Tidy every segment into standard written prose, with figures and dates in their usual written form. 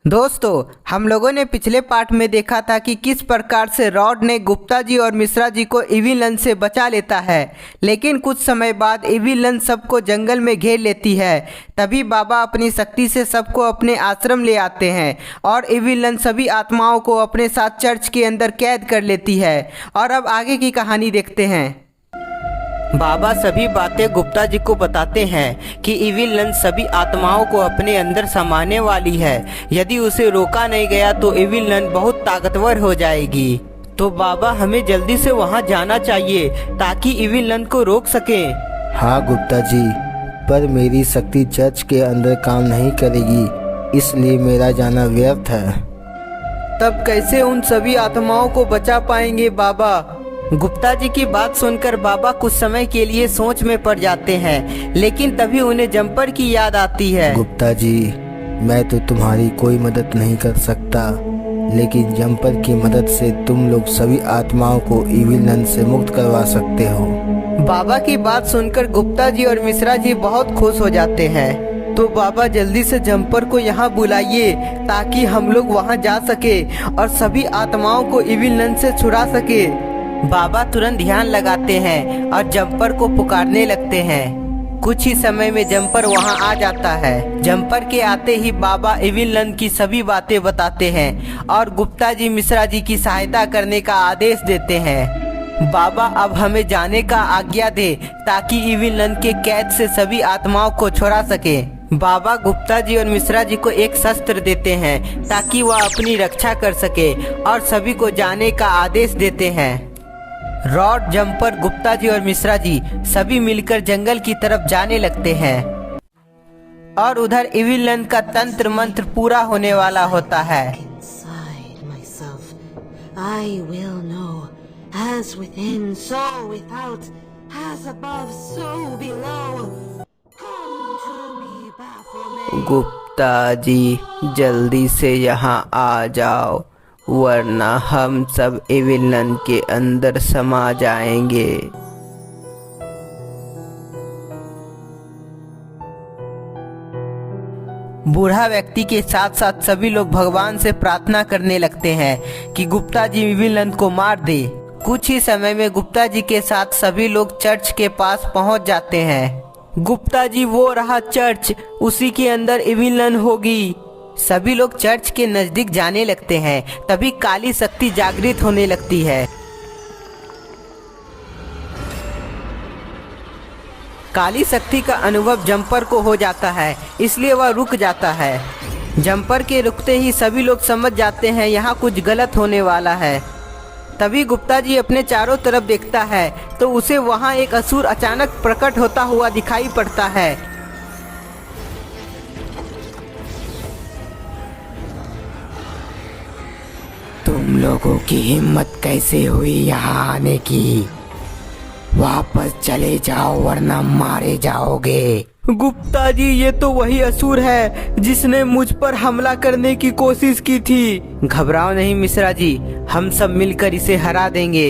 दोस्तों, हम लोगों ने पिछले पार्ट में देखा था कि किस प्रकार से रॉड ने गुप्ता जी और मिश्रा जी को इविलन से बचा लेता है। लेकिन कुछ समय बाद इविलन सबको जंगल में घेर लेती है। तभी बाबा अपनी शक्ति से सबको अपने आश्रम ले आते हैं और इविलन सभी आत्माओं को अपने साथ चर्च के अंदर कैद कर लेती है। और अब आगे की कहानी देखते हैं। बाबा सभी बातें गुप्ता जी को बताते हैं कि इविलन सभी आत्माओं को अपने अंदर समाने वाली है। यदि उसे रोका नहीं गया तो इविलन बहुत ताकतवर हो जाएगी। तो बाबा हमें जल्दी से वहां जाना चाहिए ताकि इविलन को रोक सके। हाँ गुप्ता जी, पर मेरी शक्ति चर्च के अंदर काम नहीं करेगी, इसलिए मेरा जाना व्यर्थ है। तब कैसे उन सभी आत्माओं को बचा पाएंगे बाबा? गुप्ता जी की बात सुनकर बाबा कुछ समय के लिए सोच में पड़ जाते हैं, लेकिन तभी उन्हें जंपर की याद आती है। गुप्ता जी, मैं तो तुम्हारी कोई मदद नहीं कर सकता, लेकिन जंपर की मदद से तुम लोग सभी आत्माओं को इविलन से मुक्त करवा सकते हो। बाबा की बात सुनकर गुप्ता जी और मिश्रा जी बहुत खुश हो जाते हैं। तो बाबा जल्दी से जंपर को यहाँ बुलाइए ताकि हम लोग वहाँ जा सके और सभी आत्माओं को इविलन से छुड़ा सके। बाबा तुरंत ध्यान लगाते हैं और जंपर को पुकारने लगते हैं। कुछ ही समय में जंपर वहां आ जाता है। जंपर के आते ही बाबा इविलन की सभी बातें बताते हैं और गुप्ता जी मिश्रा जी की सहायता करने का आदेश देते हैं। बाबा अब हमें जाने का आज्ञा दे ताकि इविलन के कैद से सभी आत्माओं को छुड़ा सके। बाबा गुप्ता जी और मिश्रा जी को एक शस्त्र देते हैं ताकि वह अपनी रक्षा कर सके और सभी को जाने का आदेश देते हैं। रॉड, जंपर, गुप्ता जी और मिश्रा जी सभी मिलकर जंगल की तरफ जाने लगते हैं और उधर इविलन का तंत्र मंत्र पूरा होने वाला होता है। गुप्ता जी जल्दी से यहाँ आ जाओ, वरना हम सब इविलन के अंदर समा जाएंगे। बूढ़ा व्यक्ति के साथ साथ सभी लोग भगवान से प्रार्थना करने लगते हैं कि गुप्ता जी इविलन को मार दे। कुछ ही समय में गुप्ता जी के साथ सभी लोग चर्च के पास पहुंच जाते हैं। गुप्ता जी, वो रहा चर्च, उसी के अंदर इविलन होगी। सभी लोग चर्च के नजदीक जाने लगते हैं। तभी काली शक्ति जागृत होने लगती है। काली शक्ति का अनुभव जंपर को हो जाता है, इसलिए वह रुक जाता है। जंपर के रुकते ही सभी लोग समझ जाते हैं यहाँ कुछ गलत होने वाला है। तभी गुप्ता जी अपने चारों तरफ देखता है तो उसे वहाँ एक असुर अचानक प्रकट होता हुआ दिखाई पड़ता है। तुम लोगों की हिम्मत कैसे हुई यहाँ आने की? वापस चले जाओ वरना मारे जाओगे। गुप्ता जी, ये तो वही असुर है जिसने मुझ पर हमला करने की कोशिश की थी। घबराओ नहीं मिश्रा जी, हम सब मिलकर इसे हरा देंगे।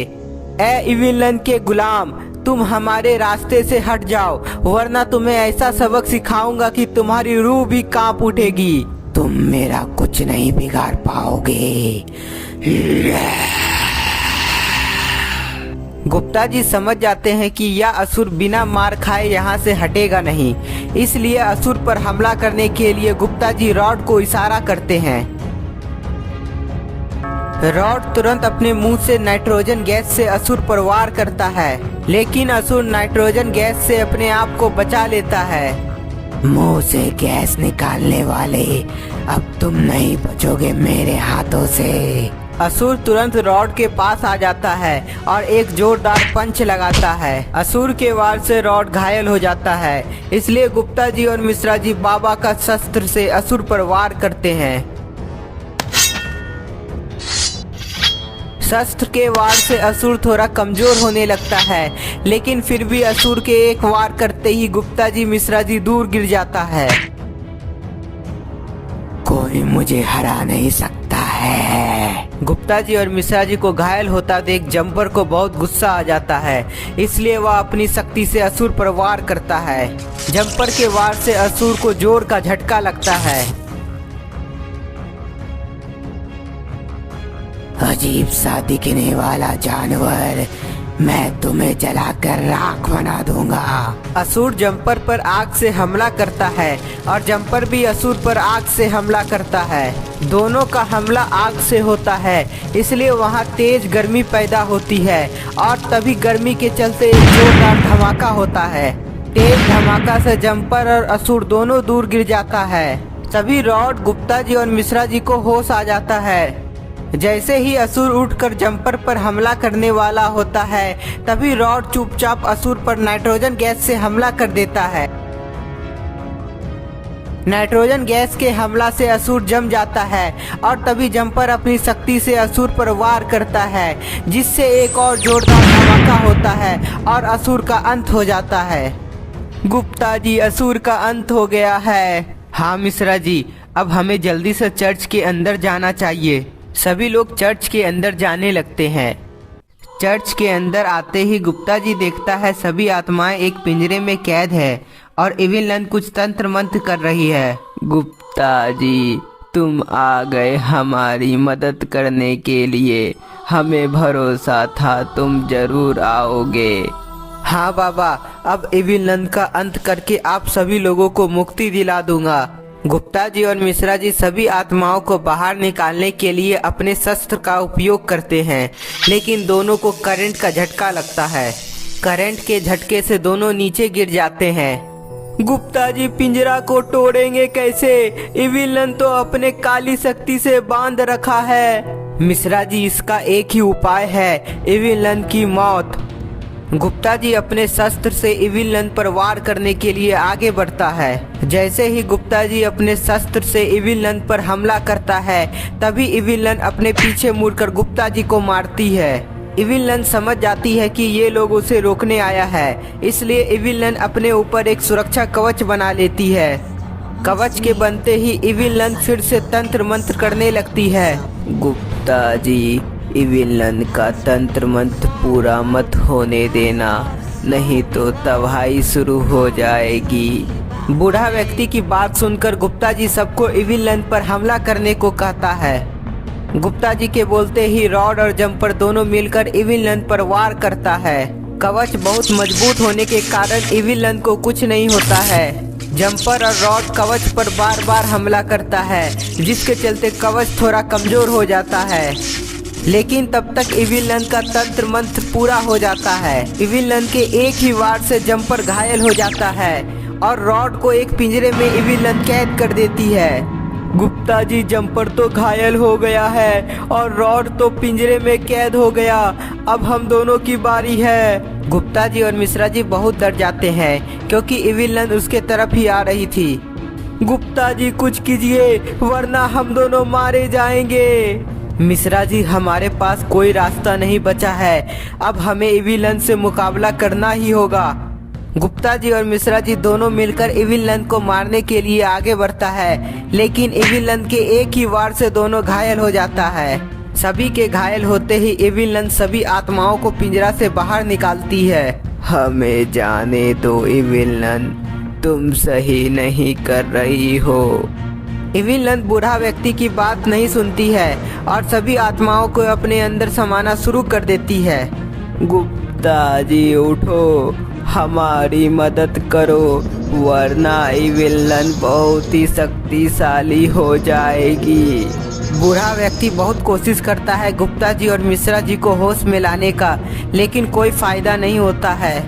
ए इविलन के गुलाम, तुम हमारे रास्ते से हट जाओ, वरना तुम्हें ऐसा सबक सिखाऊंगा कि तुम्हारी रूह भी कांप उठेगी। तुम मेरा कुछ नहीं बिगाड़ पाओगे। गुप्ता जी समझ जाते हैं कि यह असुर बिना मार खाए यहाँ से हटेगा नहीं, इसलिए असुर पर हमला करने के लिए गुप्ता जी रॉड को इशारा करते हैं। रॉड तुरंत अपने मुंह से नाइट्रोजन गैस से असुर पर वार करता है, लेकिन असुर नाइट्रोजन गैस से अपने आप को बचा लेता है। मुंह से गैस निकालने वाले, अब तुम नहीं बचोगे मेरे हाथों से। असुर तुरंत रॉड के पास आ जाता है और एक जोरदार पंच लगाता है। असुर के वार से रॉड घायल हो जाता है, इसलिए गुप्ता जी और मिश्रा जी बाबा का शस्त्र से असुर पर वार करते हैं। शस्त्र के वार से असुर थोड़ा कमजोर होने लगता है, लेकिन फिर भी असुर के एक वार करते ही गुप्ता जी मिश्रा जी दूर गिर जाता है। कोई मुझे हरा नहीं सकता है। गुप्ता जी और मिश्रा जी को घायल होता देख जंपर को बहुत गुस्सा आ जाता है, इसलिए वह अपनी शक्ति से असुर पर वार करता है। जंपर के वार से असुर को जोर का झटका लगता है। अजीब सा दिखने वाला जानवर, मैं तुम्हें जलाकर राख बना दूंगा। असुर जंपर पर आग से हमला करता है और जंपर भी असुर पर आग से हमला करता है। दोनों का हमला आग से होता है, इसलिए वहाँ तेज गर्मी पैदा होती है और तभी गर्मी के चलते एक जोरदार धमाका होता है। तेज धमाका से जंपर और असुर दोनों दूर गिर जाता है। तभी रॉड, गुप्ता जी और मिश्रा जी को होश आ जाता है। जैसे ही असुर उठकर जंपर पर हमला करने वाला होता है, तभी रॉड चुपचाप असुर पर नाइट्रोजन गैस से हमला कर देता है। नाइट्रोजन गैस के हमला से असुर जम जाता है और तभी जंपर अपनी शक्ति से असुर पर वार करता है, जिससे एक और जोरदार धमाका होता है और असुर का अंत हो जाता है। गुप्ता जी, असुर का अंत हो गया है। हाँ मिश्रा जी, अब हमें जल्दी से चर्च के अंदर जाना चाहिए। सभी लोग चर्च के अंदर जाने लगते हैं। चर्च के अंदर आते ही गुप्ता जी देखता है सभी आत्माएं एक पिंजरे में कैद है और इविल नन कुछ तंत्र मंत्र कर रही है। गुप्ता जी, तुम आ गए हमारी मदद करने के लिए। हमें भरोसा था तुम जरूर आओगे। हाँ बाबा, अब इविल नन का अंत करके आप सभी लोगों को मुक्ति दिला दूंगा। गुप्ता जी और मिश्रा जी सभी आत्माओं को बाहर निकालने के लिए अपने शस्त्र का उपयोग करते हैं, लेकिन दोनों को करंट का झटका लगता है। करंट के झटके से दोनों नीचे गिर जाते हैं। गुप्ता जी, पिंजरा को तोड़ेंगे कैसे? इविल नन तो अपने काली शक्ति से बांध रखा है। मिश्रा जी, इसका एक ही उपाय है, इविल नन की मौत। गुप्ता जी अपने शस्त्र से इविल नन पर वार करने के लिए आगे बढ़ता है। जैसे ही गुप्ता जी अपने शस्त्र से इविल नन पर हमला करता है, तभी इविल नन अपने पीछे मुड़कर गुप्ता जी को मारती है। इविल नन समझ जाती है कि ये लोग उसे रोकने आया है, इसलिए इविल नन अपने ऊपर एक सुरक्षा कवच बना लेती है। कवच के बनते ही इविल नन फिर से तंत्र मंत्र करने लगती है। गुप्ता जी, इविल नन का तंत्र मंत्र पूरा मत होने देना, नहीं तो तबाही शुरू हो जाएगी। बूढ़ा व्यक्ति की बात सुनकर गुप्ता जी सबको इविल नन पर हमला करने को कहता है। गुप्ता जी के बोलते ही रॉड और जंपर दोनों मिलकर इविल नन पर वार करता है। कवच बहुत मजबूत होने के कारण इविल नन को कुछ नहीं होता है। जंपर और रॉड कवच पर बार बार हमला करता है, जिसके चलते कवच थोड़ा कमजोर हो जाता है। लेकिन तब तक इविल नन का तंत्र मंत्र पूरा हो जाता है। इविल नन के एक ही वार से जंपर घायल हो जाता है और रॉड को एक पिंजरे में इविल नन कैद कर देती है। गुप्ता जी, जंपर तो घायल हो गया है और रॉड तो पिंजरे में कैद हो गया। अब हम दोनों की बारी है। गुप्ता जी और मिश्रा जी बहुत डर जाते हैं, क्योंकि इविल नन उसके तरफ ही आ रही थी। गुप्ता जी, कुछ कीजिए, वरना हम दोनों मारे जाएंगे। मिश्रा जी, हमारे पास कोई रास्ता नहीं बचा है, अब हमें इविल नन से मुकाबला करना ही होगा। गुप्ता जी और मिश्रा जी दोनों मिलकर इविल नन को मारने के लिए आगे बढ़ता है, लेकिन इविल नन के एक ही वार से दोनों घायल हो जाता है। सभी के घायल होते ही इविल नन सभी आत्माओं को पिंजरा से बाहर निकालती है। हमें जाने दो इविल नन, तुम सही नहीं कर रही हो। इविल नन बूढ़ा व्यक्ति की बात नहीं सुनती है और सभी आत्माओं को अपने अंदर समाना शुरू कर देती है। गुप्ता जी, उठो, हमारी मदद करो, वरना इविल नन बहुत ही शक्तिशाली हो जाएगी। बूढ़ा व्यक्ति बहुत कोशिश करता है गुप्ता जी और मिश्रा जी को होश में लाने का, लेकिन कोई फायदा नहीं होता है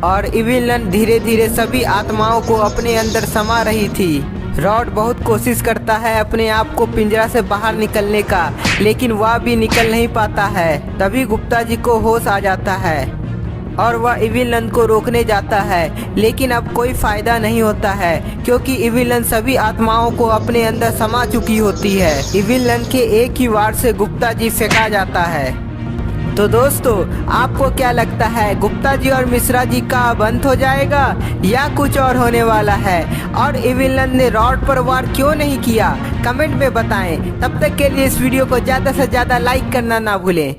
और इविल नन धीरे धीरे सभी आत्माओं को अपने अंदर समा रही थी। रॉड बहुत कोशिश करता है अपने आप को पिंजरा से बाहर निकलने का, लेकिन वह भी निकल नहीं पाता है। तभी गुप्ता जी को होश आ जाता है और वह इविल नन को रोकने जाता है, लेकिन अब कोई फायदा नहीं होता है, क्योंकि इविल नन सभी आत्माओं को अपने अंदर समा चुकी होती है। इविल नन के एक ही वार से गुप्ता जी फेंका जाता है। तो दोस्तों, आपको क्या लगता है, गुप्ता जी और मिश्रा जी का अब अंत हो जाएगा या कुछ और होने वाला है? और इविल नन ने रॉड पर वार क्यों नहीं किया? कमेंट में बताएं। तब तक के लिए इस वीडियो को ज़्यादा से ज़्यादा लाइक करना ना भूलें।